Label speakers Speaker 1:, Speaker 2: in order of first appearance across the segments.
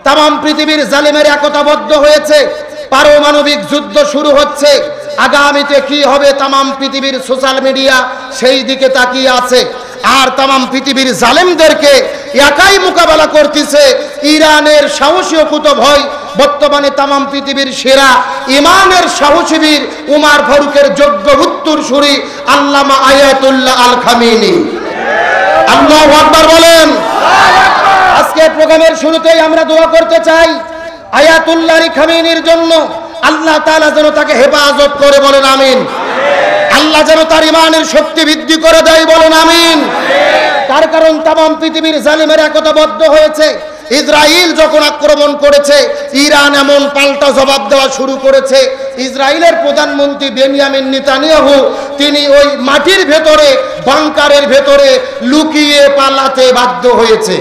Speaker 1: তাম পৃথিবীর জালিমের একতাবদ্ধ হয়েছে, পারমাণবিক যুদ্ধ শুরু হচ্ছে। আগামীতে কি হবে তাম পৃথিবীর সোশ্যাল মিডিয়া সেই দিকে তাকিয়ে আছে। আর তাম পৃথিবীর জালেমদেরকে একাই মোকাবেলা করতেছে ইরানের সাহসী কুতুবই, বর্তমানে তাম পৃথিবীর সেরা ইমানের সাহসী বীর উমর ফারুকের যোগ্য উত্তরসূরি আল্লামা আয়াতুল্লাহ আল খামেনি। আল্লাহু আকবার বলেন। আজকে প্রোগ্রামের শুরুতেই আমরা দোয়া করতে চাই আয়াতুল্লাহ আল খামেনির জন্য, আল্লাহ তাআলা যেন তাকে হেফাজত করে, বলেন আমিন। আল্লাহ যেন তার ইমানের শক্তি বৃদ্ধি করে দেয়, বলেন আমিন। তার কারণ তাম পৃথিবীর জালিমের একতাবদ্ধ হয়েছে। ইসরায়েল যখন আক্রমণ করেছে, ইরান এমন পাল্টা জবাব দেওয়া শুরু করেছে। ইসরায়েলের প্রধানমন্ত্রী বেনিয়ামিন নেতানিয়াহু তিনি ওই মাটির ভেতরে, বাংকারের ভেতরে লুকিয়ে পালাতে বাধ্য হয়েছে।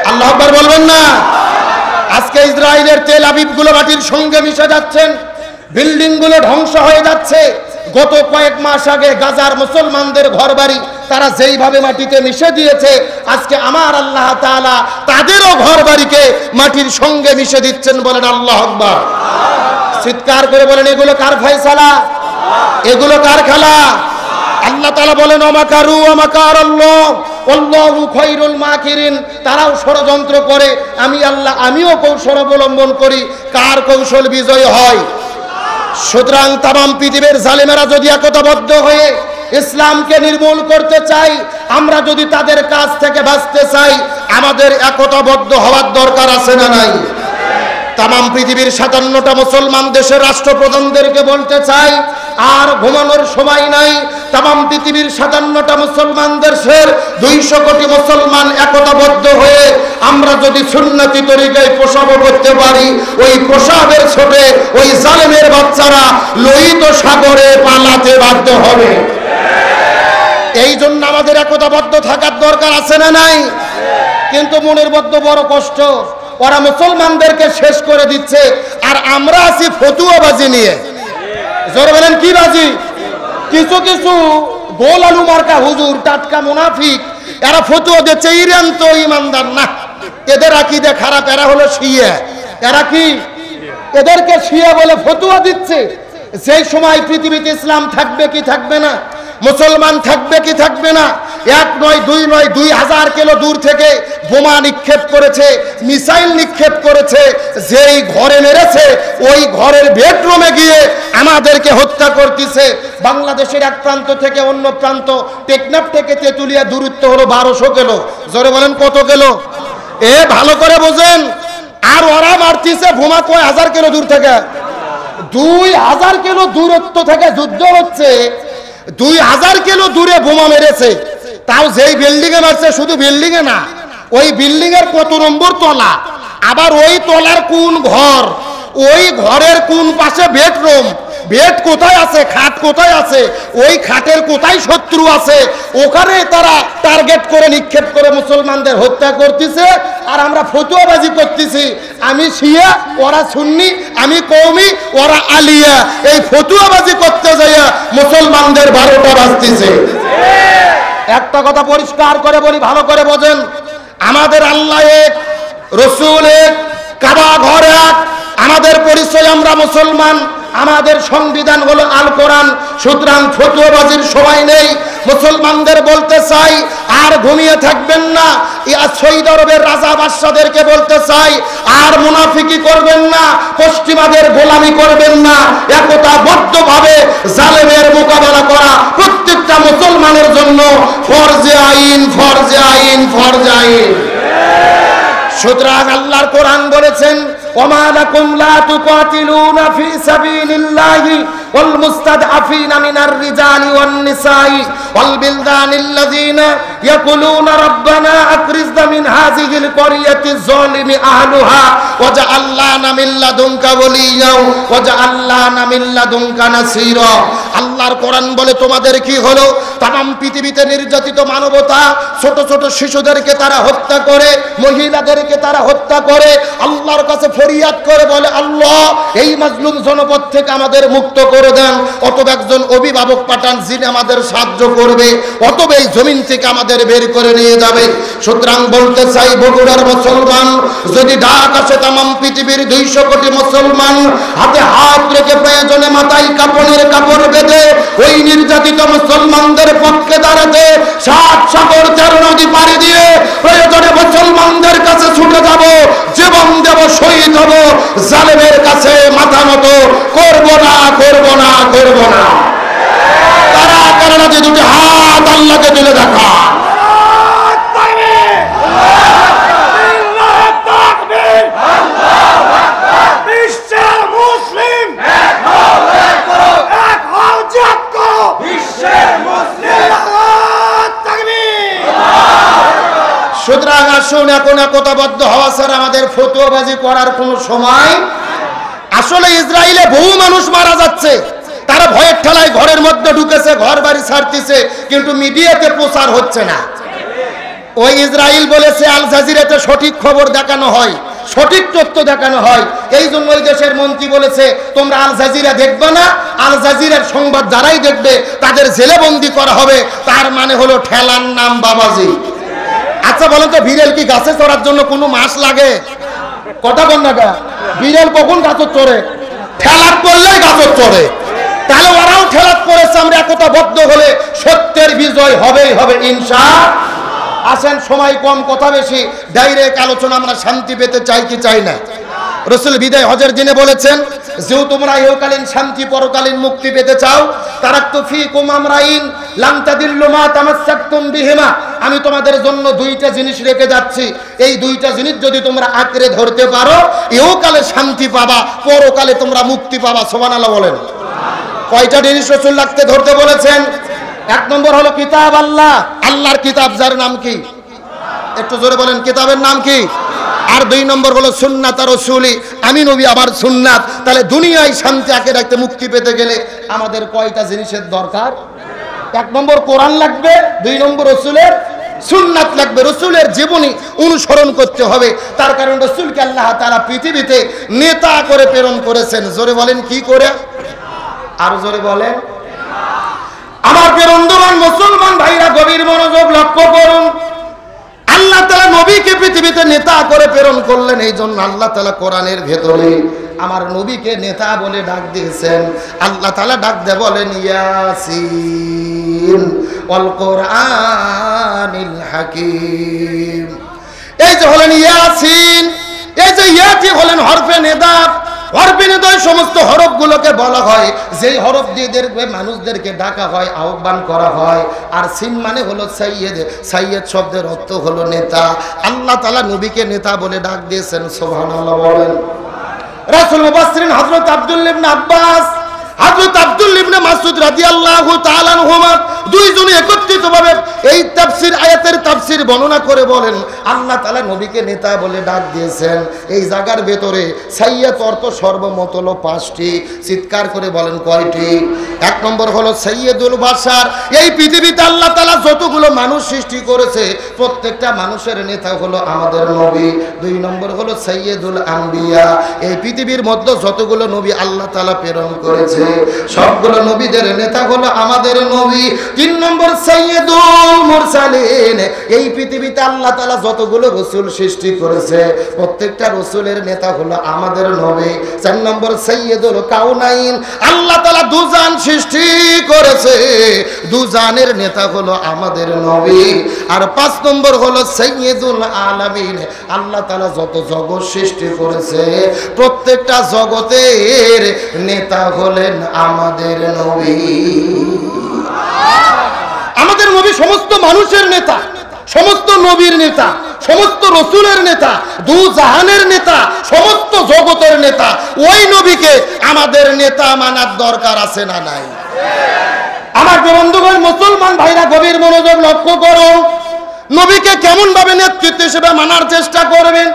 Speaker 1: আল্লাহু আকবার বলবেন না? আজকে ইসরায়েলের তেল আবিব গুলো মাটির সঙ্গে মিশে যাচ্ছেন, বিল্ডিং গুলো ধ্বংস হয়ে যাচ্ছে। গত কয়েক মাস আগে গাজার মুসলমানদের ঘরবাড়ি তারা যেইভাবে মাটিতে মিশে দিয়েছে, আজকে আমার আল্লাহ তাআলা তাদেরও ঘরবাড়িকে মাটির সঙ্গে মিশে দিচ্ছেন, বলেন আল্লাহু আকবার। চিৎকার করে বলেন এগুলো কার ফয়সালা? এগুলো কার খেলা? আল্লাহ তাআলা বলেন ওমাকারু ওমাকারাল্লাহ আল্লাহু খায়রুল মাকিরিন। তারাও ষড়যন্ত্র করে, আমি আল্লাহ আমিও কৌশল অবলম্বন করি, কার কৌশল বিজয় হয়। সুতরাং তাম পৃথিবীর জালিমেরা যদি একতাবদ্ধ হয়ে ইসলামকে নির্মূল করতে চাই, আমরা যদি তাদের কাছ থেকে বাঁচতে চাই, আমাদের একতাবদ্ধ হওয়ার দরকার আছে না নাই? তাম পৃথিবীর 57টা মুসলমান দেশের রাষ্ট্রপ্রধানদেরকে বলতে চাই, আর ঘুমানোর সময় নাই। তাম পৃথিবীর 57টা মুসলমান দেশের 200 কোটি মুসলমান একতাবদ্ধ হয়ে আমরা যদি সুন্নতি তরিকায় প্রসব করতে পারি, ওই প্রসবের ছোটে ওই জালেমের বাচ্চারা লোহিত সাগরে পালাতে বাধ্য হবে। এই জন্য আমাদের একতাবদ্ধ থাকার দরকার আছে না নাই? কিন্তু মনের মধ্যে বড় কষ্ট, ওরা মুসলমানদেরকে শেষ করে দিচ্ছে, আর আমরা আছি ফতুয়াবাজি নিয়ে। জোরে বলেন কি বাজি? কিছু কিছু গোল আলু মার্কা হুজুর, টাটকা মুনাফিক, এরা ফতুয়া দিচ্ছে ইরান তো ইমানদার না, এদের আকীদা খারাপ, এরা হলো শিয়া। এরা কি? এদেরকে শিয়া বলে ফতুয়া দিচ্ছে। সেই সময় পৃথিবীতে ইসলাম থাকবে কি থাকবে না? মুসলমান থাকবে কি থাকবে না? 1 নয় 2 নয় 2000 কিলো দূর থেকে বোমা নিক্ষেপ করেছে, মিসাইল নিক্ষেপ করেছে। যেই ঘরে মেরেছে ওই ঘরের বেডরুমে গিয়ে আমাদেরকে হত্যা করতেছে। বাংলাদেশের এক প্রান্ত থেকে অন্য প্রান্ত, টেকনাফ থেকে তেতুলিয়া দূরত্ব হলো 1200 কিলো। জোরে বলেন কত কিলো? ভালো করে বোঝেন। আর ওরা মারতেছে বোমা কয় 1000 কিলো দূর থেকে। 2000 কিলো দূরত্ব থেকে যুদ্ধ হচ্ছে, 2000 কিলো দূরে বোমা মেরেছে। তাও যেই বিল্ডিং এ মারছে, শুধু বিল্ডিং এ না, ওই বিল্ডিং এর কত নম্বর তলা, আবার ওই তলার কোন ঘর, ওই ঘরের কোন পাশে বেডরুম, বেড কোথায় আছে, খাট কোথায় আছে, ওই খাটের কোথায় শত্রু আছে, ওখানে তারা টার্গেট করে নিক্ষেপ করে মুসলমানদের হত্যা করতেছে। আর আমরা ফতুয়াবাজি করতেছি, আমি শিয়া ওরা সুন্নি, আমি কওমি ওরা আলিয়া। এই ফতুয়াবাজি করতে যাইয়া মুসলমানদের 12টা বাজতেছে। একটা কথা পরিষ্কার করে বলি, ভালো করে বোঝেন, আমাদের আল্লাহ এক, রসুল এক, কাবা ঘর এক, আমাদের পরিচয় আমরা মুসলমান, আমাদের সংবিধান হলো আল কোরআন। সুতরাং ফতুয়াবাজির সময় নেই। মুসলমানদের বলতে চাই, আর ঘুমিয়ে থাকবেন না। সৌদি আরবের রাজা বাদশাদেরকে বলতে চাই, আর মুনাফিকি করবেন না, পশ্চিমাদের গোলামি করবেন না। একতাবদ্ধভাবে জালেমের মোকাবেলা করা প্রত্যেকটা মুসলমানের জন্য ফরজে আইন, ফরজে আইন, ফরজে আইন। সুতরাং আল্লাহর কোরআন বলেছেন, ওমা লাকুম লা তুকাতিলুনা ফি সাবিলিল্লাহি ওয়াল মুস্তাদআফিনা মিনার রিজালি ওয়ান নিসাই ওয়াল বিলদানিল্লাযিনা ইয়াকুলুনা রাব্বানা আখরিজনা মিন হাযিহিল ক্বরিয়াতি যালিমি আহলুহা ওয়াজআল লানা মিন লাদুনকা ওয়ালিয়্যা ওয়াজআল লানা মিন লাদুনকা নাসীরা। আল্লাহর কোরআন বলে, তোমাদের কি হলো? তাম পৃথিবীতে নির্যাতিত মানবতা, ছোট ছোট শিশুদেরকে তারা হত্যা করে, মহিলাদেরকে তারা হত্যা করে। আল্লাহ আল্লাহর কাছে ফরিয়াদ করে বলে, আল্লাহ এই মাজলুম জনপদ থেকে আমাদের মুক্ত করে দেন, অতএব একজন অভিভাবক পাঠান যিনি আমাদের সাহায্য করবে, অতএব এই জমিন থেকে আমাদের বের করে নিয়ে যাবে। সুতরাং বলতে চাই, বগুড়ার মুসলমান যদি ডাক আসে তামাম পৃথিবীর 200 কোটি মুসলমান হাতে হাত রেখে প্রয়োজনে মাথায় কাপড়ের কাপড় বেঁধে ওই নির্যাতিত মুসলমানদের পক্ষে দাঁড়াতে 7 সাগর 13 নদী পাড়ি দিয়ে প্রয়োজনে মুসলমানদের কাছে ছুটে যাব, জীবন দেব, শহীদ হব, জালেমের কাছে মাথা নত করব না, করব না, করব না। তারা কারণে যে দুটি হাত আল্লাহকে তুলে দেখা। সুতরাং আসুন, এখন একতাবদ্ধ হওয়া ছাড়া আমাদের ফতোয়াবাজি করার কোনো সময়। আসলে ইসরায়েলে বহু মানুষ মারা যাচ্ছে, তারা ভয়ের ঠেলায় ঘরের মধ্যে ঢুকেছে, ঘর বাড়ি ছাড়তেছে, কিন্তু মিডিয়াতে প্রচার হচ্ছে না। ওই ইসরায়েল বলেছে আল জাজিরাতে সঠিক খবর দেখানো হয়, সঠিক তথ্য দেখানো হয়, এই জন্য ওই দেশের মন্ত্রী বলেছে তোমরা আল জাজিরা দেখবে না, আল জাজিরার সংবাদ যারাই দেখবে তাদের জেলে বন্দি করা হবে। তার মানে হলো ঠেলার নাম বাবাজি। আচ্ছা বলেন তো, বিড়াল কি গাছে চড়ার জন্য কোনো মাস লাগে? কথা বল না, বিড়াল কখন গাছত চড়ে? ঠেলার পড়লেই গাছত চড়ে। তাহলে ওরাও ঠেলাত পড়েছে। আমরা একতাবদ্ধ হলে সত্যের বিজয় হবেই হবে ইনশাআল্লাহ। আসেন, সময় কম, কথা বেশি, ডাইরেক্ট আলোচনা। আমরা শান্তি পেতে চাই কি চাই না? রাসূল বিদায় হজের দিনে বলেছেন, যেও তোমরা ইহকালীন শান্তি পরকালীন মুক্তি পেতে চাও, তারাক্তু ফীকুম আমরাইন লান তাদিল্লু মা তামাসসাকতুম বিহিমা, আমি তোমাদের জন্য 2টা জিনিস রেখে যাচ্ছি, এই 2টা জিনিস যদি তোমরা আঁকড়ে ধরতে পারো ইহকালে শান্তি পাবা, পরকালে তোমরা মুক্তি পাবা। সুবহানাল্লাহ বলেন। কয়টা জিনিস রাসূল লাগতে ধরতে বলেছেন? 1 নম্বর হলো কিতাব আল্লাহ, আল্লাহর কিতাব, যার নাম কি? একটু জোরে বলেন, কিতাবের নাম কি? আর 2 নম্বর হলো সুন্নাত রাসূলি, আমি নবী আমার সুন্নাত। তাহলে দুনিয়ায় শান্তি আঁকে রাখতে, মুক্তি পেতে গেলে আমাদের কয়টা জিনিসের দরকার? 1 নম্বর কোরআন লাগবে, 2 নম্বর রাসূলের সুন্নাত লাগবে, রাসূলের জীবনী অনুসরণ করতে হবে। তার কারণ রাসূলকে আল্লাহ তাআলা পৃথিবীতে নেতা করে প্রেরণ করেছেন। জোরে বলেন, কি করে? আর জোরে বলেন। আমার বন্ধুগণ, মুসলমান ভাইরা গভীর মনোযোগ লক্ষ্য করুন। আল্লাহ তাআলা নবীকে পৃথিবীতে নেতা করে প্রেরণ করলেন, এই জন্য আল্লাহ তাআলা কোরআনের ভেতরে আমার নবীকে নেতা বলে ডাক দিয়েছেন। আল্লাহ তাআলা ডাক দিয়ে বলেন, ইয়াসিন ওয়াল কোরআনিল হাকিম। এই যে হলেন ইয়াসিন, এই যে ইয়াতি হলেন হরফে নিদা। হরফে নিদায় সমস্ত হরফগুলোকে বলা হয় যেই হরফ দিয়ে মানুষদেরকে ডাকা হয়, আহ্বান করা হয়। আর সিন মানে হলো সাইয়্যেদ, সাইয়্যেদ শব্দের অর্থ হলো নেতা। আল্লাহ তাআলা নবীকে নেতা বলে ডাক দিয়েছেন। সুবহানাল্লাহ বলেন। রাসূল মুফাসসিরিন হযরত আব্দুল্লাহ ইবনে আব্বাস, হযরত আব্দুল্লাহ ইবনে মাসউদ রাদিয়াল্লাহু তাআলা আনহুমা দুইজনে একত্রিতভাবে এই তাফসীর আয়াতের তাফসীর বর্ণনা করে বলেন, আল্লাহ তাআলা নবীকে নেতা বলে ডাক দিয়েছেন। এই জায়গার ভেতরে সাইয়্যেদ অর্থ সর্বমোট হলো 5টি। চিৎকার করে বলেন কয়টি? 1 নম্বর হলো সাইয়্যেদুল বাশার, এই পৃথিবীতে আল্লাহ তাআলা যতগুলো মানুষ সৃষ্টি করেছে প্রত্যেকটা মানুষের নেতা হলো আমাদের নবী। 2 নম্বর হলো সাইয়্যেদুল আম্বিয়া, এই পৃথিবীর মধ্যে যতগুলো নবী আল্লাহ তাআলা প্রেরণ করেছে সবগুলো নবীদের নেতা হলো আমাদের নবী। 3 নম্বর সাইয়্যেদুল মুরসালিন, এই পৃথিবীতে আল্লাহ তাআলা যতগুলো রাসূল সৃষ্টি করেছে প্রত্যেকটা রাসূলের নেতা হলো আমাদের নবী। 4 নম্বর সাইয়্যেদুল কাউনাইন, আল্লাহ তাআলা দুজান সৃষ্টি করেছে, দুজানের নেতা হলো আমাদের নবী। আর 5 নম্বর হলো সাইয়্যেদুল আলামিন, আল্লাহ তাআলা যত জগৎ সৃষ্টি করেছে প্রত্যেকটা জগতের নেতা হলেন আমাদের নবী। আমাদের নবী সমস্ত মানুষের নেতা, সমস্ত নবীর নেতা, সমস্ত রাসূলের নেতা, দু জাহানের নেতা, সমস্ত জগতের নেতা। ওই নবীকে আমাদের নেতা মানার দরকার আছে না নাই? আমার বন্ধুগণ, মুসলমান ভাইরা গভীর মনোযোগ লক্ষ্য করো। নবীকে কেমন ভাবে নেতৃত্ব হিসেবে মানার চেষ্টা করবেন?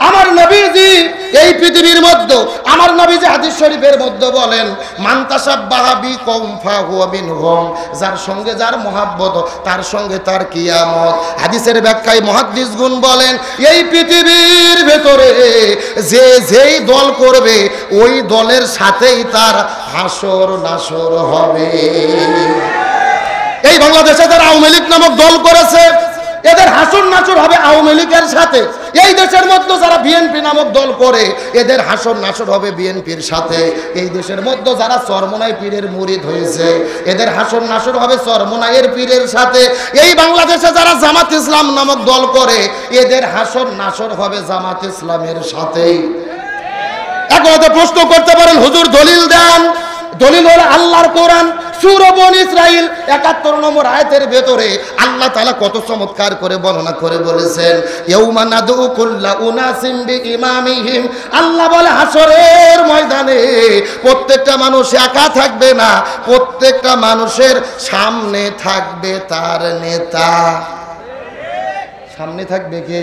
Speaker 1: আমার নবীজি এই পৃথিবীর মধ্যে আমার নবী যে হাদিস শরীফের মধ্যে বলেন, মান তাশাব্বাহা বিকওম ফাহুয়া মিনহুম, যার সঙ্গে যার মহব্বত তার সঙ্গে তার কিয়ামত। হাদিসের ব্যাখ্যায় মুহাদ্দিসগণ বলেন, এই পৃথিবীর ভেতরে যে যেই দল করবে ওই দলের সাথেই তার হাসর নাসর হবে। এই বাংলাদেশে যারা আওয়ামী লীগ নামক দল করেছে এদের হাসর নাসর হবে আওয়ামী লীগের সাথে। এই দেশের মধ্যে যারা বিএনপি নামক দল করে এদের হাসর নাসর হবে বিএনপির সাথে। এই দেশের মধ্যে যারা চরমোনাই পীরের মুরিদ হয়েছে এদের হাসর নাসর হবে চরমোনাইয়ের পীরের সাথে। এই বাংলাদেশে যারা জামাত ইসলাম নামক দল করে এদের হাসর নাসর হবে জামাত ইসলামের সাথে। এখন প্রশ্ন করতে পারেন, হুজুর দলিল দেন। দলিল হলো আল্লাহর কোরআন, সূরা বনী ইসরাইল ৭১ নম্বর আয়াতের ভেতরে আল্লাহ তাআলা কত চমৎকার করে বর্ণনা করে বলেছেন, ইয়াউমা নাদউ কুল্লা উনাসিম বিইমামিহিম। আল্লাহ বলে হাসরের ময়দানে প্রত্যেকটা মানুষ একা থাকবে না, প্রত্যেকটা মানুষের সামনে থাকবে তার নেতা। সামনে থাকবে কে?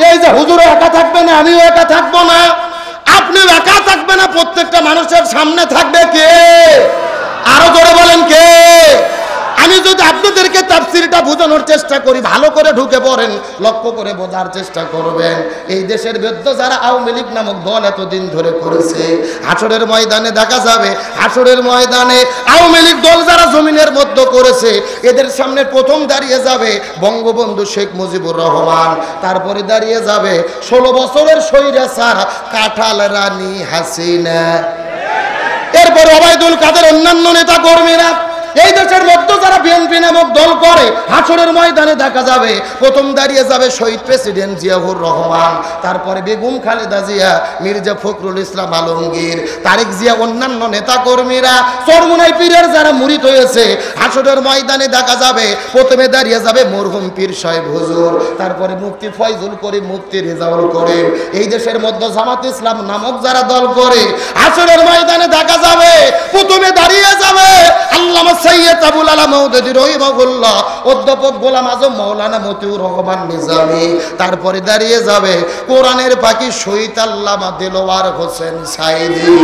Speaker 1: এই যে হুজুর একা থাকবে না, আমিও একা থাকবো না, আপনি একা থাকবে না, প্রত্যেকটা মানুষের সামনে থাকবে কে? আরো জোরে বলেন কে? আমি যদি আপনাদেরকে তাফসীরটা বোঝানোর চেষ্টা করি, ভালো করে ঢুকে পড়েন, লক্ষ্য করে বোঝার চেষ্টা করবেন। এই দেশের বিরুদ্ধে যারা আওয়ামী লীগ নামক দল এতদিন ধরে করেছে, হাসরের ময়দানে দেখা যাবে, হাসরের ময়দানে আওয়ামী লীগ দল যারা জমিনের মধ্যে করেছে এদের সামনে প্রথম দাঁড়িয়ে যাবে বঙ্গবন্ধু শেখ মুজিবুর রহমান, তারপরে দাঁড়িয়ে যাবে 16 বছরের স্বৈরাচার কাঁঠাল রানী হাসিনা, এরপর ওবায়দুল কাদের, অন্যান্য নেতা কর্মীরা। এই দেশের মধ্যে যারা বিএনপি নামক দল করে হাসরের ময়দানে দেখা যাবে প্রথম দাঁড়িয়ে যাবে শহীদ প্রেসিডেন্ট জিয়াউর রহমান, তারপরে বেগম খালেদা জিয়া, মির্জা ফখরুল ইসলাম আলমগীর, তারেক জিয়া, অন্যান্য নেতা কর্মীরা, চরমোনাই পীরের যারা মুরিদ হয়েছে হাসরের ময়দানে দেখা যাবে প্রথমে দাঁড়িয়ে যাবে মরহুম পীর সাহেব হুজুর, তারপরে মুফতি ফয়জুল করিম, মুফতি রেজাউল করিম। এই দেশের মধ্যে জামাত ইসলাম নামক যারা দল করে হাসরের ময়দানে দেখা যাবে প্রথমে দাঁড়িয়ে যাবে আল্লামা সৈয়দ আবুল আলা মওদুদী রহিমাহুল্লাহ, অধ্যাপক গোলাম আজম মাওলানা মতিউর রহমান নিজামী, তারপরে দাঁড়িয়ে যাবে কোরআনের পাখি শহীদ আল্লামা দেলোয়ার হোসেন সাইদী,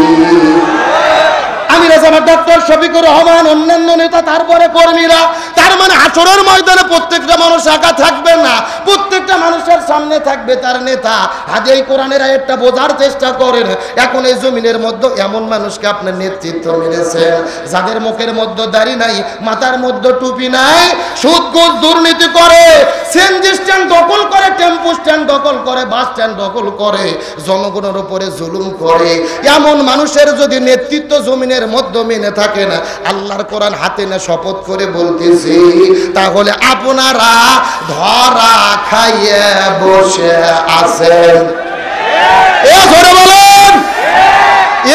Speaker 1: আমির জামাত ডক্টর শফিকুর রহমান, অন্যান্য নেতা, তারপরে কর্মীরা। তার মানে হাসরের ময়দানে প্রত্যেকটা মানুষ একা থাকবে না, প্রত্যেকটা মানুষের সামনে থাকবে তার নেতা। আজ এই কোরআনের আয়াতটা বোঝার চেষ্টা করেন। এখন এই জমিনের মধ্যে এমন মানুষকে আপনার নেতৃত্ব মেরেছেন যাদের মুখের মধ্যে দাড়ি নাই, মাথার মধ্যে টুপি নাই, সুদ ঘুষ দুর্নীতি করে, সিএনজি স্ট্যান্ড দখল করে, টেম্পো স্ট্যান্ড দখল করে, বাস স্ট্যান্ড দখল করে, জনগণের উপরে জুলুম করে। এমন মানুষের যদি নেতৃত্ব জমিনের মধ্যে মেনে থাকে না, আল্লাহর কোরআন হাতে না শপথ করে বলতেছি, তাহলে আপনারা ধরা খাইয়ে বসে আছেন। এ ধরে বলেন,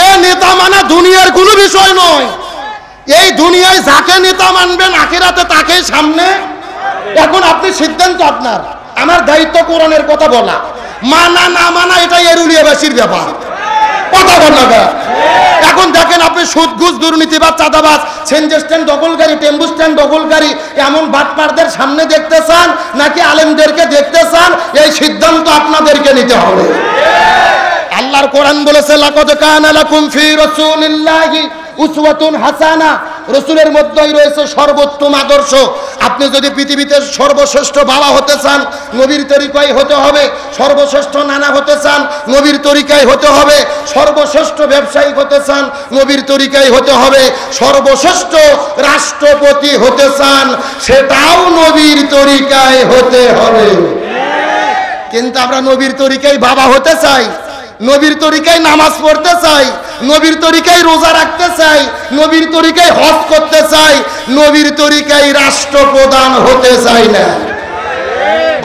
Speaker 1: এ নেতা মানে দুনিয়ার কোনো বিষয় নয়। এই দুনিয়ায় যাকে নেতা মানবেন আখিরাতে তাকেই সামনে। এখন আপনি সিদ্ধান্ত আপনার, আমার দায়িত্ব কোরআনের কথা বলা, মানা না মানা এটা এরুলিয়াবাসীর ব্যাপার, কথা বল না। এখন দেখেন আপনি সুদ ঘুষ দুর্নীতিবাজ, চাঁদাবাজ, সিএনজি স্ট্যান্ড দখলকারী, টেম্পু স্ট্যান্ড দখলকারী এমন বাটপারদের সামনে দেখতে চান নাকি আলেমদেরকে দেখতে চান? এই সিদ্ধান্ত আপনাদেরকে নিতে হবে। আল্লাহর কোরআন বলেছে, লাকাদ কানা লাকুম ফি রাসূলিল্লাহি উসওয়াতুন হাসানা, রাসূলের মধ্যেই রয়েছে সর্বোত্তম আদর্শ। আপনি যদি পৃথিবীতে সর্বশ্রেষ্ঠ বাবা হতে চান নবীর তরিকায় হতে হবে, সর্বশ্রেষ্ঠ নানা হতে চান নবীর তরিকায় হতে হবে, সর্বশ্রেষ্ঠ ব্যবসায়ী হতে চান নবীর তরিকায় হতে হবে, সর্বশ্রেষ্ঠ রাষ্ট্রপতি হতে চান সেটাও নবীর তরিকায় হতে হবে। কিন্তু আমরা নবীর তরিকায় বাবা হতে চাই, নবীর তরিকায় নামাজ পড়তে চাই, নবীর তরিকায় রোজা রাখতে চাই, নবীর তরিকায় হজ করতে চাই, নবীর তরিকায় রাষ্ট্রপ্রধান হতে চাই না।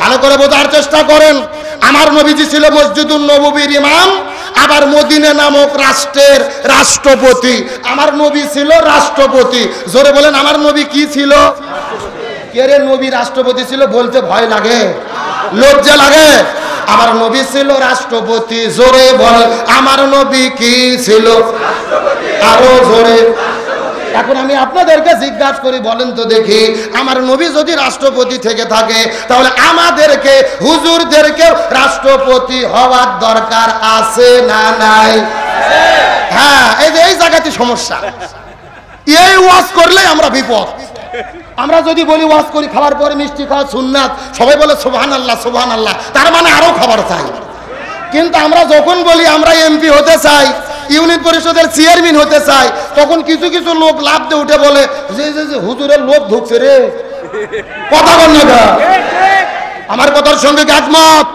Speaker 1: ভালো করে বোঝার চেষ্টা করেন। আমার নবীজি ছিল মসজিদুন নববীর ইমাম, আবার মদিনা নামক রাষ্ট্রের রাষ্ট্রপতি। আমার নবী ছিল রাষ্ট্রপতি। জোরে বলেন, আমার নবী কি ছিল? কে রে নবী রাষ্ট্রপতি ছিল বলতে ভয় লাগে, লজ্জা লাগে? আমার নবী ছিল রাষ্ট্রপতি। জোরে বল, আমার নবী কি ছিল? আরো জোরে। এখন আমি আপনাদেরকে জিজ্ঞাসা করি, বলেন তো দেখি, আমার নবী যদি রাষ্ট্রপতি থেকে থাকে তাহলে আমাদেরকে হুজুরদেরকে রাষ্ট্রপতি হওয়ার দরকার আছে না নাই? হ্যাঁ, এই জায়গাতে সমস্যা। এই ওয়াজ করলে আমরা বিপদ। আমরা যদি বলি ওয়াজ করি, খাবার পরে মিষ্টি খাওয়া সুন্নাত, সবাই বলে সুবহানাল্লাহ সুবহানাল্লাহ, তার মানে আরো খাবার চাই। কিন্তু আমরা যখন বলি আমরা এমপি হতে চাই, ইউনিয়ন পরিষদের চেয়ারম্যান হতে চাই, তখন কিছু কিছু লোক লাভ দিয়ে উঠে বলে যে হুজুরের লোক ঢুকছে রে। কথা বল না, আমার কথার সঙ্গে একমত?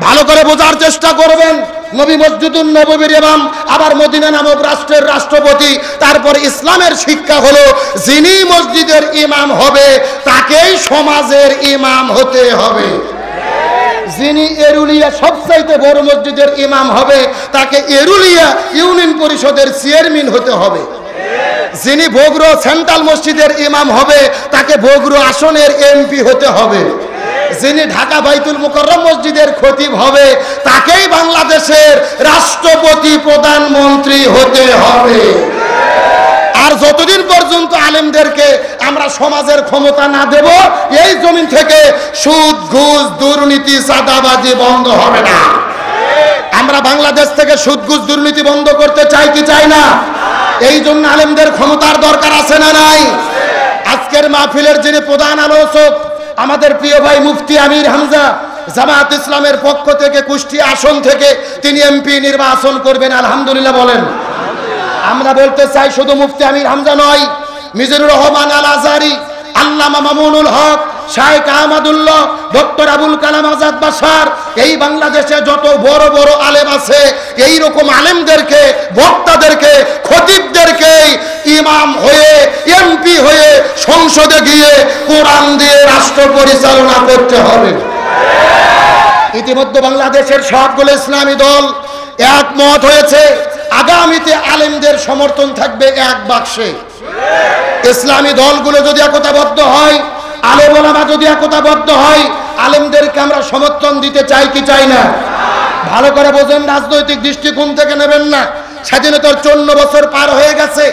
Speaker 1: ভালো করে বোঝার চেষ্টা করবেন। নবী মসজিদুন নববীর ইমাম, আবার মদিনা নামক রাষ্ট্রের রাষ্ট্রপতি। তারপরে ইসলামের শিক্ষা হলো যিনি মসজিদের ইমাম হবে তাকেই সমাজের ইমাম হতে হবে। যিনি এরুলিয়া সবচাইতে বড় মসজিদের ইমাম হবে তাকে এরুলিয়া ইউনিয়ন পরিষদের চেয়ারম্যান হতে হবে। যিনি বগুড়া সেন্ট্রাল মসজিদের ইমাম হবে তাকে বগুড়া আসনের এমপি হতে হবে। যিনি ঢাকা বাইতুল মুকাররম মসজিদের খতিব হবে তাকেই বাংলাদেশের রাষ্ট্রপতি প্রধানমন্ত্রী হতে হবে। আর যতদিন পর্যন্ত আলেমদেরকে আমরা সমাজের ক্ষমতা না দেব, এই জমিন থেকে সুদ ঘুষ দুর্নীতি চাঁদাবাজি বন্ধ হবে না। আমরা বাংলাদেশ থেকে সুদ ঘুষ দুর্নীতি বন্ধ করতে চাই কি চাই না? এই জন্য আলেমদের ক্ষমতার দরকার আছে না নাই? আজকের মাহফিলের যিনি প্রধান আলোচক, আমাদের প্রিয় ভাই মুফতি আমির হামজা, জামাত ইসলামের পক্ষ থেকে কুষ্টিয়া আসন থেকে তিনি এমপি নির্বাচন করবেন। আলহামদুলিল্লাহ বলেন। আমরা বলতে চাই শুধু মুফতি আমির হামজা নয়, মিজানুর রহমান আল আজহারি, আল্লামা মামুনুল হক, শাইখ আহমদুল্লাহ, ডক্টর আবুল কালাম আজাদ বাশার, এই বাংলাদেশে যত বড় বড় আলেম আছে, এই রকম আলেমদেরকে, বক্তাদেরকে, খতিবদেরকে ইমাম হয়ে, এমপি হয়ে সংসদে গিয়ে কোরআন দিয়ে রাষ্ট্র পরিচালনা করতে হবে। ইতিমধ্যে বাংলাদেশের সবগুলো ইসলামী দল একমত হয়েছে, আগামীতে আলেমদের সমর্থন থাকবে এক বাক্সে। ইসলামী দলগুলো যদি একতাবদ্ধ হয়, আলেম ওলামা যদি একতাবদ্ধ হয়, আলেমদেরকে আমরা সমর্থন দিতে চাই কি চাই না? ভালো করে বোঝেন, রাজনৈতিক দৃষ্টিকোণ থেকে নেবেন না। স্বাধীনতার 54 বছর পার হয়ে গেছে,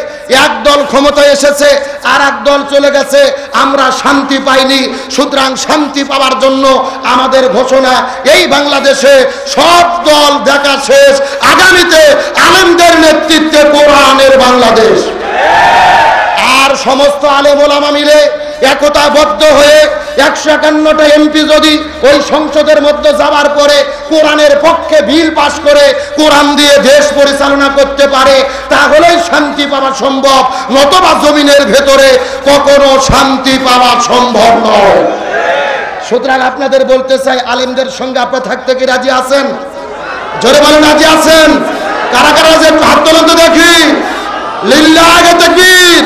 Speaker 1: এক দল ক্ষমতায় এসেছে আর এক দল চলে গেছে, আমরা শান্তি পাইনি। সুতরাং শান্তি পাওয়ার জন্য আমাদের ঘোষণা, এই বাংলাদেশে সব দল দেখা শেষ, আগামীতে আলেমদের নেতৃত্বে কোরআনের বাংলাদেশ। আর সমস্ত আলেম ওলামা মিলে একতাবদ্ধ হয়ে 151টা এমপি যদি ওই সংসদের মধ্যে যাওয়ার পরে কোরআনের পক্ষে বিল পাশ করে কোরআন দিয়ে দেশ পরিচালনা করতে পারে, তাহলেই শান্তি পাওয়া সম্ভব, নতুবা জমিনের ভেতরে কখনো শান্তি পাওয়া সম্ভব নয়। সুতরাং আপনাদের বলতে চাই, আলেমদের সঙ্গে আপনারা থাকতে কি রাজি আছেন? জোরে বলেন, রাজি আছেন? কারা কারা যে হাত তোলেন তো দেখি। লিল্লাহি তাকবীর।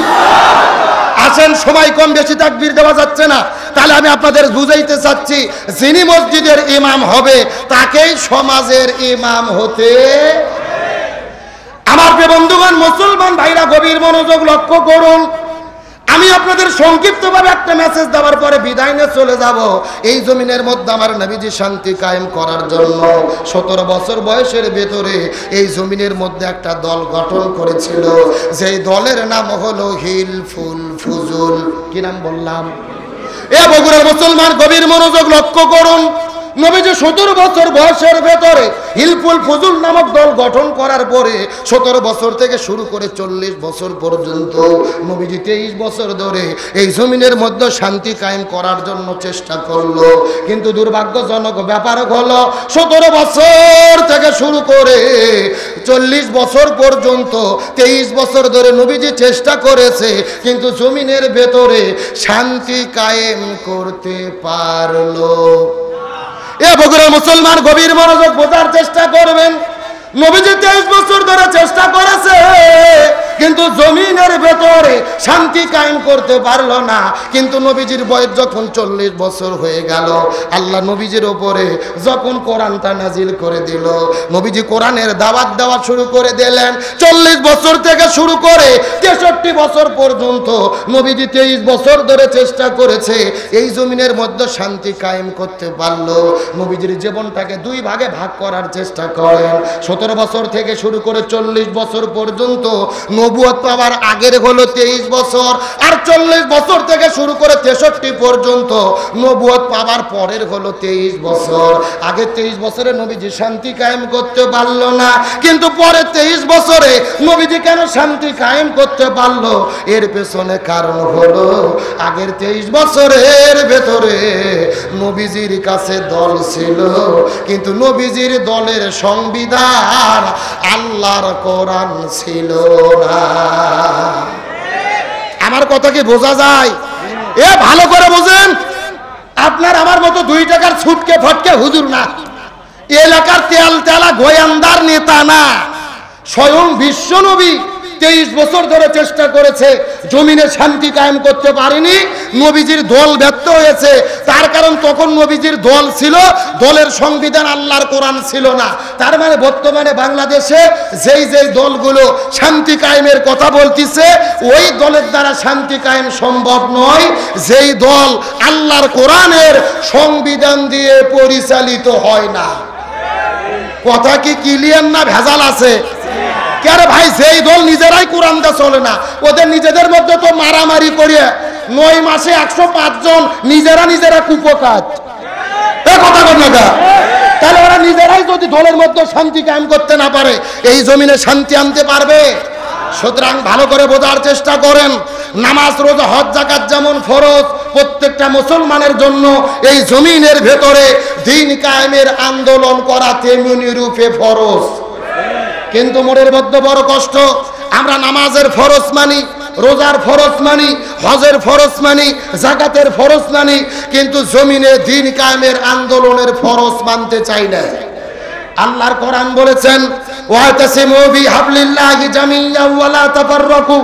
Speaker 1: আসেন, সময় কম, বেশি তাকবীর দেওয়া যাচ্ছে না। তাহলে আমি আপনাদের বুঝাইতে চাচ্ছি, যিনি মসজিদের ইমাম হবে তাকেই সমাজের ইমাম হতে। আমার প্রিয় বন্ধুগণ, মুসলমান ভাইরা গভীর মনোযোগ লক্ষ্য করুন। আমি আপনাদের সংক্ষিপ্তভাবে একটা মেসেজ দেওয়ার পরে বিদায় নিয়ে চলে যাব। এই জমিনের মধ্যে আমার নবীজি শান্তি কায়েম করার জন্য 17 বছর বয়সের ভেতরে এই জমিনের মধ্যে একটা দল গঠন করেছিল, যেই দলের নাম হলো হিলফুল ফুজুল। কি নাম বললাম? এ বগুড়ার মুসলমান গভীর মনোযোগ লক্ষ্য করুন। নবীজি 17 বছর বয়সের ভেতরে হিলফুল ফুজুল নামক দল গঠন করার পরে 17 বছর থেকে শুরু করে 40 বছর পর্যন্ত নবীজি 23 বছর ধরে এই জমিনের মধ্যে শান্তি কায়েম করার জন্য চেষ্টা করলো। কিন্তু দুর্ভাগ্যজনক ব্যাপার হলো 17 বছর থেকে শুরু করে 40 বছর পর্যন্ত 23 বছর ধরে নবীজি চেষ্টা করেছে, কিন্তু জমিনের ভেতরে শান্তি কায়েম করতে পারলো। এ বগুড়ার মুসলমান গভীর মনোযোগ বোঝার চেষ্টা করবেন। নবীজি 23 বছর ধরে চেষ্টা করেছে, কিন্তু জমিনের ভেতরে শান্তি কায়েম করতে পারলো না। কিন্তু নবীজির বয়স যখন 40 বছর হয়ে গেল, আল্লাহ নবীজির ওপরে যখন কোরআনটা নাজিল করে দিল, নবীজি কোরআনের দাওয়াত দেওয়া শুরু করে দিলেন। 40 বছর থেকে শুরু করে 63 বছর পর্যন্ত নবীজি 23 বছর ধরে চেষ্টা করেছে, এই জমিনের মধ্যে শান্তি কায়েম করতে পারলো। নবীজির জীবনটাকে 2 ভাগে ভাগ করার চেষ্টা করেন। 17 বছর থেকে শুরু করে 40 বছর পর্যন্ত নবুয়ত পাওয়ার আগের হলো 23 বছর, আর 40 বছর থেকে শুরু করে 63 পর্যন্ত নবুয়ত পাওয়ার পরের হলো 23 বছর। আগে 23 বছরে নবীজি শান্তি কায়েম করতে পারলো না, কিন্তু পরে 23 বছরে নবীজি কেন শান্তি কায়েম করতে পারলো? এর পেছনে কারণ হলো আগের 23 বছরের ভেতরে নবীজির কাছে দল ছিল, কিন্তু নবীজির দলের সংবিধান আল্লাহর কোরআন ছিল না। আমার কথা কি বোঝা যায়? এ ভালো করে বোঝেন। আপনার আমার মতো 2 টাকার ছুটকে ফটকে হুজুর না, এলাকার তেল তেলা গোয়ান্দার নেতা না, স্বয়ং বিশ্ব নবী 23 বছর ধরে চেষ্টা করেছে, জমিনে শান্তি কায়েম করতে পারেনি, নবীজির দল ব্যর্থ হয়েছে। তার কারণ তখন নবীজির দল ছিল, দলের সংবিধান আল্লাহর কোরআন ছিল না। তার মানে বর্তমানে বাংলাদেশে যেই যেই দলগুলো শান্তি কায়েমের কথা বলতিছে, ওই দলের দ্বারা শান্তি কায়েম সম্ভব নয়, যেই দল আল্লাহর কোরআনের সংবিধান দিয়ে পরিচালিত হয় না। কথা কি ক্লিয়ার না ভেজাল আছে? কেন ভাই, যেই দল নিজেরাই কোরআন দিয়ে চলে না, ওদের নিজেদের মধ্যে তো মারামারি করে 9 মাসে 105 জন নিজেরা কুপকাত। কথা বল না, তাহলে ওরা নিজেরাই যদি দলের মধ্যে শান্তি কায়েম করতে না পারে, এই জমিনে শান্তি আনতে পারবে? সুতরাং ভালো করে বোঝার চেষ্টা করেন। নামাজ, রোজা, হজ, যাকাত যেমন ফরজ প্রত্যেকটা মুসলমানের জন্য, এই জমিনের ভেতরে দ্বীন কায়েমের আন্দোলন করা তেমনি রূপে ফরজ। কিন্তু মোরের মধ্যে বড় কষ্ট, আমরা নামাজের ফরজ মানি, রোজার ফরজ মানি, হজের ফরজ মানি, যাকাতের ফরজ মানি, কিন্তু জমিনে দ্বীন কায়েমের আন্দোলনের ফরজ মানতে চাই না। আল্লাহর কোরআন বলেছেন, ওয়াতাসিমু বিহাবলিল্লাহি জামিআন ওয়া লা তাফাররাকু।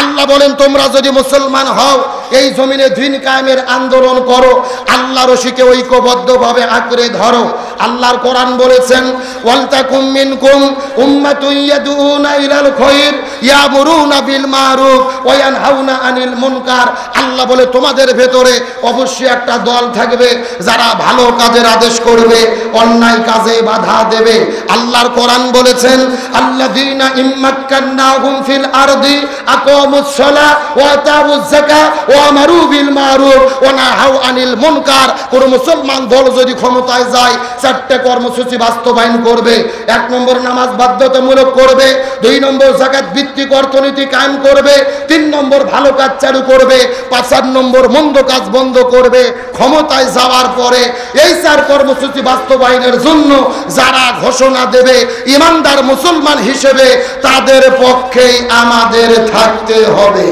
Speaker 1: আল্লাহ বলেন, তোমরা যদি মুসলমান হও, এই জমিনে দ্বীন কায়েমের আন্দোলন করো, আল্লাহর রশিকে ঐক্যবদ্ধভাবে আঁকড়ে ধরো। আল্লাহর কোরআন বলেছেন, ওয়ালতাকুম মিনকুম উম্মাতুন ইয়াদউনা ইলাল খায়র ইয়ামুরুনা বিল মারুফ ওয়া ইয়ানহাউনা আনিল মুনকার। আল্লাহ বলে, তোমাদের ভেতরে অবশ্যই একটা দল থাকবে যারা ভালো কাজের আদেশ করবে, অন্যায় কাজে বাধা দেবে। আল্লাহর কোরআন বলেছেন, আল্লাযীনা ইম্মাক্কান্নাহুম ফিল আরদি আকামুস সালাহ ওয়া আতাউজ যাকাত ওয়া আমারু বিল মারুফ ওয়া নাহাউ আনিল মুনকার। কোন মুসলমান দল যদি ক্ষমতায় যায়, 4টে কর্মসূচি বাস্তবায়ন করবে। 1 নম্বর নামাজ বাধ্যতামূলক করবে, 2 নম্বর যাকাত ভিত্তিক অর্থনীতি কায়েম করবে, 3 নম্বর ভালো কাজ চালু করবে, 4 নম্বর মন্দ কাজ বন্ধ করবে। ক্ষমতায় যাওয়ার পরে এই 4 কর্মসূচি বাস্তবায়নের জন্য যারা ঘোষণা দেবে ইমানদার মুসলমান হিসেবে, তাদের পক্ষেই আমাদের থাকতে হবে।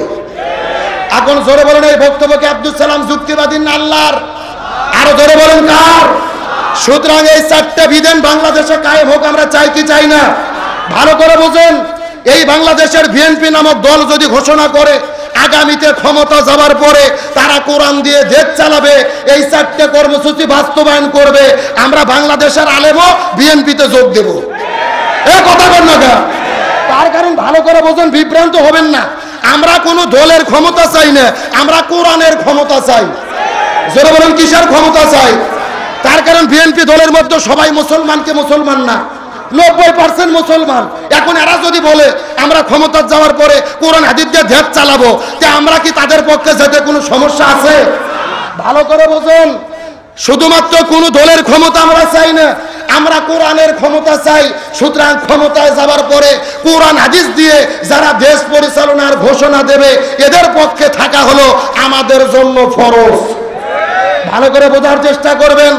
Speaker 1: এখন জোরে বলেন, এই বক্তব্যকে আব্দুল সালাম যুক্তিবাদী না আল্লাহর? আরো জোরে বলেন কার? সুতরাং এই 4টা বিধান বাংলাদেশে কায়েম হোক আমরা চাই কি চাই না? ভালো করে বুঝেন। এই বাংলাদেশের বিএনপি নামক দল যদি ঘোষণা করে আগামীতে ক্ষমতা যাওয়ার পরে তারা কোরআন দিয়ে দেশ চালাবে, এই 4টে কর্মসূচি বাস্তবায়ন করবে, আমরা বাংলাদেশের আলেমও বিএনপিতে যোগ দেব। এই কথা বল না। তার কারণ ভালো করে বোঝেন, বিভ্রান্ত হবেন না। আমরা কোনো দলের ক্ষমতা চাই না, আমরা কোরআনের ক্ষমতা চাই। যারা বলেন কিসের ক্ষমতা চাই? তার কারণ বিএনপি দলের মধ্যে সবাই মুসলমানকে মুসলমান না, 90% মুসলমান। এখন এরা যদি বলে আমরা ক্ষমতা যাওয়ার পরে কোরআন হাদিস দিয়ে দেশ চালাবো, তে আমরা কি তাদের পক্ষে যেতে কোনো সমস্যা আছে? ভালো করে বোঝেন। শুধুমাত্র কোন দলের ক্ষমতা আমরা চাই না, আমরা কোরআনের ক্ষমতা চাই। সুতরাং ক্ষমতায় যাবার পরে কোরআন হাদিস দিয়ে যারা দেশ পরিচালনার ঘোষণা দেবে, এদের পক্ষে থাকা হলো আমাদের জন্য ফরজ। ভালো করে বোঝার চেষ্টা করবেন।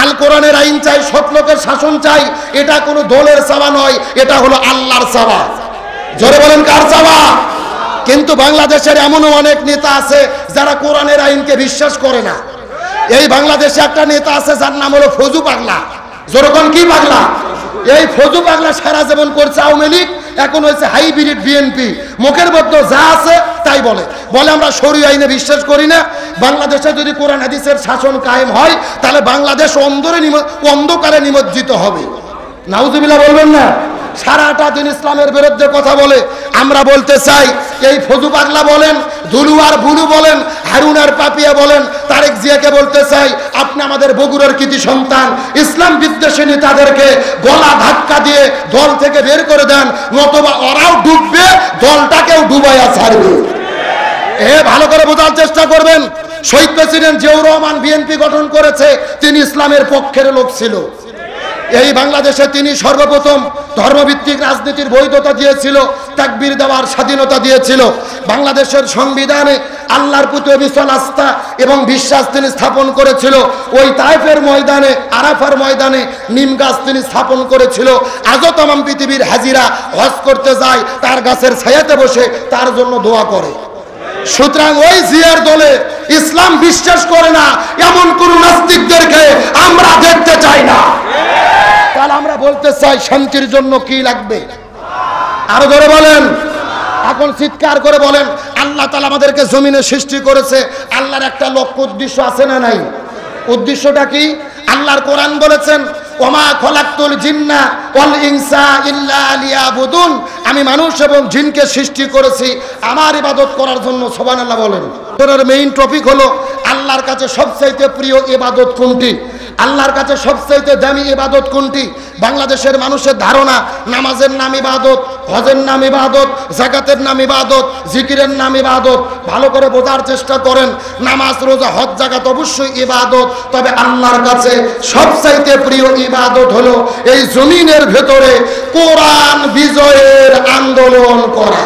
Speaker 1: আল কোরআনের আইন চাই, সৎ লোকের শাসন চাই, এটা কোনো দলের চাওয়া নয়, এটা হলো আল্লাহর চাওয়া। জোরে বলেন কার চাওয়া? কিন্তু বাংলাদেশের এমনও অনেক নেতা আছে যারা কোরআনের আইনকে বিশ্বাস করে না। এই বাংলাদেশে একটা নেতা আছে যার নাম হলো ফজু পাগলা। যেরকম কি পাগলা? এই ফজু পাগলা সারা জীবন করছে আওয়ামী লীগ, এখন হয়েছে হাইব্রিড বিএনপি। মুখের মধ্যে যা আছে তাই বলে আমরা শরীয় আইনে বিশ্বাস করি না। বাংলাদেশে যদি কোরআন হাদিসের শাসন কায়েম হয়, তাহলে বাংলাদেশ অন্ধকারে নিমজ্জিত হবে। নাউজুবিল্লাহ বলবেন না? সারাটা দিন ইসলামের বিরুদ্ধে কথা বলে, আমরা বলতে চাই, এই ফজু পাগলা বলেন, দুলু আর বুলু বলেন, হারুন আর পাপিয়া বলেন, তারেক জিয়াকে বলতে চাই, আপনি আমাদের বগুড়ার কৃতি সন্তান, ইসলাম বিদ্বেষী নেতাদেরকে গলা ধাক্কা দিয়ে দল থেকে বের করে দেন, নতুবা ওরাও ডুববে, দলটাকেও ডুবাইয়া ছাড়বে। ভালো করে বোঝার চেষ্টা করবেন। শহীদ প্রেসিডেন্ট জিয়াউর রহমান বিএনপি গঠন করেছে, তিনি ইসলামের পক্ষের লোক ছিল। এই বাংলাদেশে তিনি সর্বপ্রথম ধর্মভিত্তিক রাজনীতির বৈধতা দিয়েছিল, তাকবীর দেওয়ার স্বাধীনতা দিয়েছিল। বাংলাদেশের সংবিধানে আল্লাহর প্রতি অবিচল আস্থা এবং বিশ্বাস তিনি স্থাপন করেছিল। ওই তায়েফের ময়দানে, আরাফার ময়দানে নিম গাছ তিনি স্থাপন করেছিল। আজও তমাম পৃথিবীর হাজিরা হজ করতে যায়, তার গাছের ছায়াতে বসে তার জন্য দোয়া করে। সুতরাং ওই জিয়ার দলে ইসলাম বিশ্বাস করে না এমন কোন নাস্তিকদেরকে আমরা দেখতে চাই না। তাহলে আমরা বলতে চাই, শান্তির জন্য কি লাগবে? আরো ধরে বলেন, এখন চিৎকার করে বলেন, আল্লাহ তাআলা আমাদেরকে জমিনে সৃষ্টি করেছে, আল্লাহর একটা লক্ষ্য উদ্দেশ্য আছে না নাই? উদ্দেশ্যটা কি? আল্লাহর কোরআন বলেছেন, ওমা খলাকতুল জিন্না ওয়াল ইনসা ইল্লা লিয়াবুদুন, আমি মানুষ এবং জিনকে সৃষ্টি করেছি আমার ইবাদত করার জন্য। সুবহানাল্লাহ বলেন। তোর মেইন টপিক হলো আল্লাহর কাছে সবচাইতে প্রিয় ইবাদত কোনটি, আল্লাহর কাছে সবচাইতে দামি ইবাদত কোনটি? বাংলাদেশের মানুষের ধারণা নামাজের নাম ইবাদত, হজের নাম ইবাদত, যাকাতের নাম ইবাদত, জিকিরের নাম ইবাদত। ভালো করে বোঝার চেষ্টা করেন, নামাজ, রোজা, হজ, যাকাত অবশ্যই ইবাদত, তবে আল্লাহর কাছে সবচাইতে প্রিয় ইবাদত হলো এই জমিনের ভেতরে কোরআন বিজয়ের আন্দোলন করা।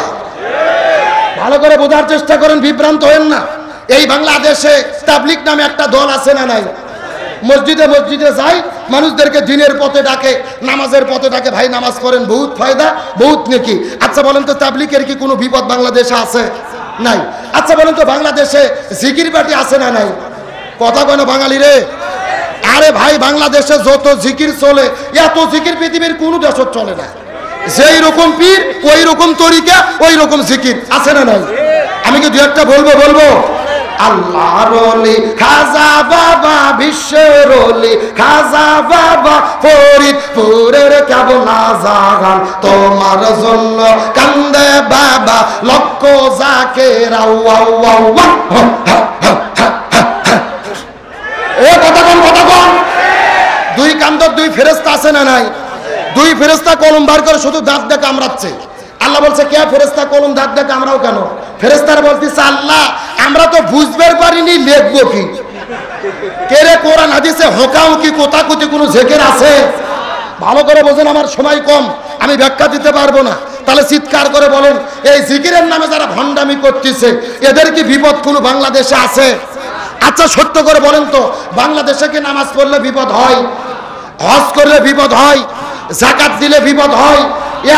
Speaker 1: ভালো করে বোঝার চেষ্টা করেন, বিভ্রান্ত হবেন না। এই বাংলাদেশে তাবলীগ নামে একটা দল আছে না নাই? মসজিদে মসজিদে যায়, মানুষদেরকে দিনের পথে ডাকে, নামাজের পথে ডাকে, ভাই নামাজ পড়েন, বহুত ফায়দা, বহুত নেকি। আচ্ছা বলেন তো, তাবলীগের কি কোনো বিপদ বাংলাদেশে আছে? নাই। আচ্ছা বলেন তো, বাংলাদেশে জিকির পার্টি আছে না নাই? কথা কেন বাঙালি রে? আরে ভাই, বাংলাদেশে যত জিকির চলে, এত জিকির পৃথিবীর কোনো দেশত চলে না। যেই রকম পীর, ওই রকম তরিকা, ওই রকম জিকির, আছে না নাই? আমি কি দু একটা বলবো? আল্লাহর ওলি খাজা বাবা, বিশ্বের ওলি খাজা বাবা, ফরিদপুরের কেবলা জাগান তোমার জন্য কান্দে বাবা, লক্ষ জাকের কথা কন। দুই কান্দর দুই ফেরেশতা আছে না নাই? দুই ফেরেশতা কলম বার করে শুধু দাঁত দিয়ে কামড়াচ্ছে। আল্লাহ বলছে, কে ফেরেশতা কলম দাঁত দিয়ে কামড়াও কেন? ফেরেশতারা বলতেছে, আল্লাহ আমরা তো বুঝতে পারিনি, লিখবো কি? কে রে, কোরআন হাদিসে হোকাও কি কোতাকুতি কোনো জিকির আছে? ভালো করে বোঝেন, আমার সময় কম, আমি ব্যাখ্যা দিতে পারবো না। তাহলে চিৎকার করে বলেন, এই জিকিরের নামে যারা ভণ্ডামি করতেছে, এদের কি বিপদ কোনো বাংলাদেশে আছে? আচ্ছা সত্য করে বলেন তো, বাংলাদেশে কি নামাজ পড়লে বিপদ হয়? হজ করলে বিপদ হয়? যাকাত দিলে বিপদ হয়?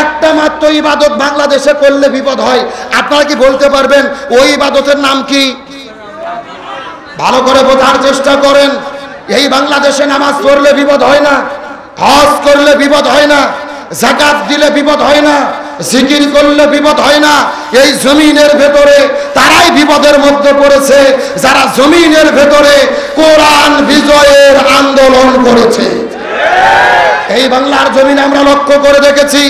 Speaker 1: একটা মাত্র ইবাদত বাংলাদেশে করলে বিপদ হয়। আপনারা কি বলতে পারবেন ওই ইবাদতের নাম কি? ভালো করে বোঝার চেষ্টা করেন। এই বাংলাদেশে নামাজ পড়লে বিপদ হয় না, হজ করলে বিপদ হয় না, যাকাত দিলে বিপদ হয় না, জিকির করলে বিপদ হয় না। এই জমিনের ভেতরে তারাই বিপদের মধ্যে পড়েছে যারা জমিনের ভেতরে কোরআন বিজয়ের আন্দোলন করেছে। এই বাংলার জমিনে আমরা লক্ষ্য করে দেখেছি,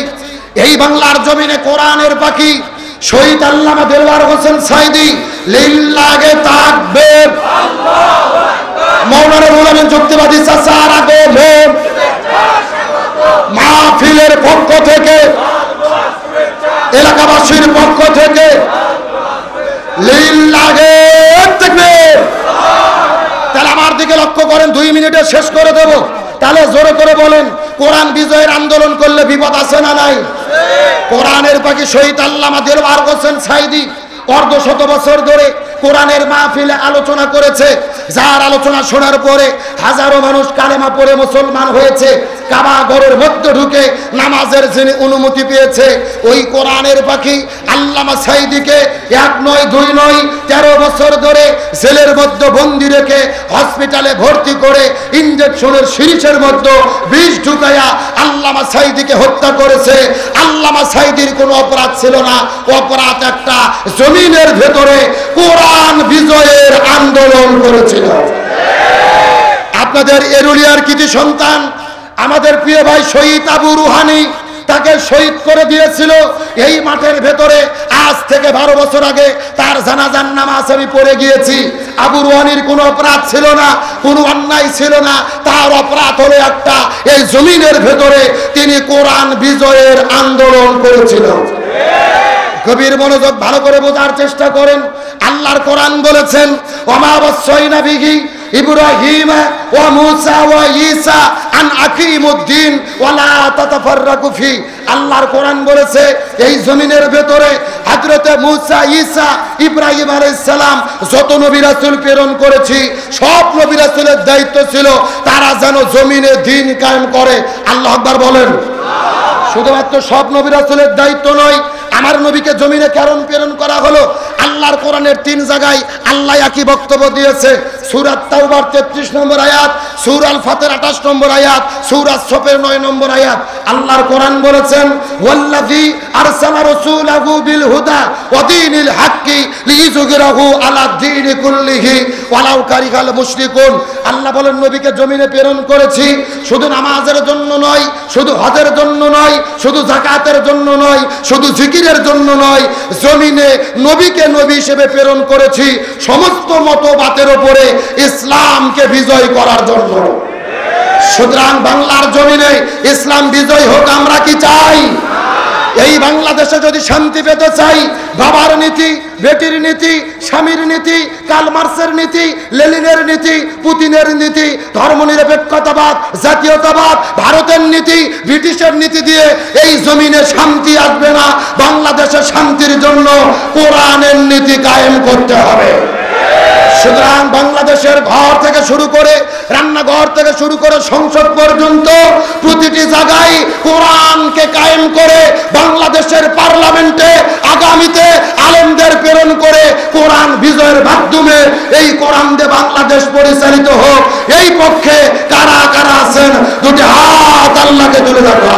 Speaker 1: এই বাংলার জমিনে কোরআনের পাখি শহীদ আল্লামা দেলওয়ার হোসেন সাইদি লিল্লাহে তাকবীর, মাওলানা রুহুল আমিন যুক্তিবাদী চাচার আগমন, মাহফিলের পক্ষ থেকে, এলাকাবাসীর পক্ষ থেকে লিল্লাহে তাকবীর। তাহলে আমার দিকে লক্ষ্য করেন, 2 মিনিটে শেষ করে দেব। তাহলে জোরে করে বলেন, কোরআন বিজয়ের আন্দোলন করলে বিপদ আছে না নাই? কোরআনের পাখি শহীদ আল্লামা দেলওয়ার হোসেন সাইদি অর্ধশত বছর ধরে কোরআনের মাহফিলে আলোচনা করেছে, যার আলোচনা শোনার পরে হাজারো মানুষ কালেমা পড়ে মুসলমান হয়েছে, কাবা ঘরের মধ্যে ঢুকে নামাজের যিনি অনুমতি পেয়েছে, ওই কোরআনের পাখি আল্লামা সাইদিকে 1 নয় 2 নয় 13 বছর ধরে জেলের মধ্যে বন্দি রেখে হসপিটালে ভর্তি করে ইনজেকশনের সিরিজের মধ্যে বিষ ঢুকাইয়া আল্লামা সাইদিকে হত্যা করেছে। আল্লামা সাইদির কোনো অপরাধ ছিল না, অপরাধ একটা জমিনের ভেতরে কোরআন বিজয়ের আন্দোলন করেছিল। আপনাদের এরুলিয়ার কৃতি সন্তান আমাদের প্রিয় ভাই শহীদ আবু রুহানি তাকে শহীদ করে দিয়েছিল। এই মাঠের ভেতরে আজ থেকে 12 বছর আগে তার জানাজার নামাজ আমি পড়ে গিয়েছি। আবু রুহানির কোনো অপরাধ ছিল না, কোনো অন্যায় ছিল না। তার অপরাধ হলো একটা, এই জমিনের ভেতরে তিনি কোরআন বিজয়ের আন্দোলন করেছিল। গভীর মনোযোগ ভালো করে বোঝার চেষ্টা করেন। আল্লাহর কোরআন বলেছেন ওমা ওয়াসাইনা বিহি ইব্রাহিম ওয়া মূসা ওয়া ঈসা আন আকিমুদ্দিন ওয়া লা তাতাফাররাকু ফি। আল্লাহর কোরআন বলেছে এই জমিনের ভেতরে হযরতে মূসা, ঈসা, ইব্রাহিম আলাইহিস সালাম যত নবী রাসূল প্রেরণ করেছি, সব নবী রাসূলের দায়িত্ব ছিল তারা যেন জমিনে দ্বীন কায়েম করে। আল্লাহু আকবার বলেন। শুধুমাত্র সব নবী রাসূলের দায়িত্ব নয়, আমার নবীকে জমিনে কেন প্রেরণ করা হলো? আল্লাহর কোরআনের 3 জায়গায় আল্লাহ একই বক্তব্য দিয়েছে। সূরা তাওবার 33 নম্বর আয়াত, সূরা আল ফাতির 28 নম্বর আয়াত, সূরা সফের 9 নম্বর আয়াত। আল্লাহর কোরআন বলেছেন ওয়াল্লাযী আরসালা রাসূলাহু বিল হুদা ওয়া দীনিল হাক্কি লিইযহিরাহু আলা দীনি কুল্লিহি ওয়ালাউ কারিহাল মুশরিকুন। আল্লাহ বলেন নবীকে জমিনে প্রেরণ করেছি শুধু নামাজের জন্য নয়, শুধু হজের জন্য নয়, শুধু যাকাতের জন্য নয়, শুধু জিকিরের জন্য নয়, জমিনে নবীকে নবী হিসেবে প্রেরণ করেছি সমস্ত মতবাদের উপরে ইসলামকে বিজয় করার জন্য। সুতরাং বাংলার জমিনে ইসলাম বিজয় হোক আমরা কি চাই? এই বাংলাদেশে যদি শান্তি পেতে চাই, বাবার নীতি, বেটির নীতি, স্বামীর নীতি, কার্ল মার্ক্সের নীতি, লেনিনের নীতি, পুতিনের নীতি, ধর্মনিরপেক্ষতাবাদ, জাতীয়তাবাদ, ভারতের নীতি, ব্রিটিশের নীতি দিয়ে এই জমিনে শান্তি আসবে না। বাংলাদেশের শান্তির জন্য কোরআনের নীতি কায়েম করতে হবে। সুতরাং বাংলাদেশের ঘর থেকে শুরু করে রান্নাঘর থেকে শুরু করে সংসদ পর্যন্ত প্রতিটি জায়গায় কোরআনকে কায়েম করে বাংলাদেশের পার্লামেন্টে আগামীতে আলেমদের প্রেরণ করে কোরআন বিজয়ের মাধ্যমে এই কোরআন দিয়ে বাংলাদেশ পরিচালিত হোক। এই পক্ষে কারা কারা আছেন দুটি হাত আল্লাহকে তুলে রাখা।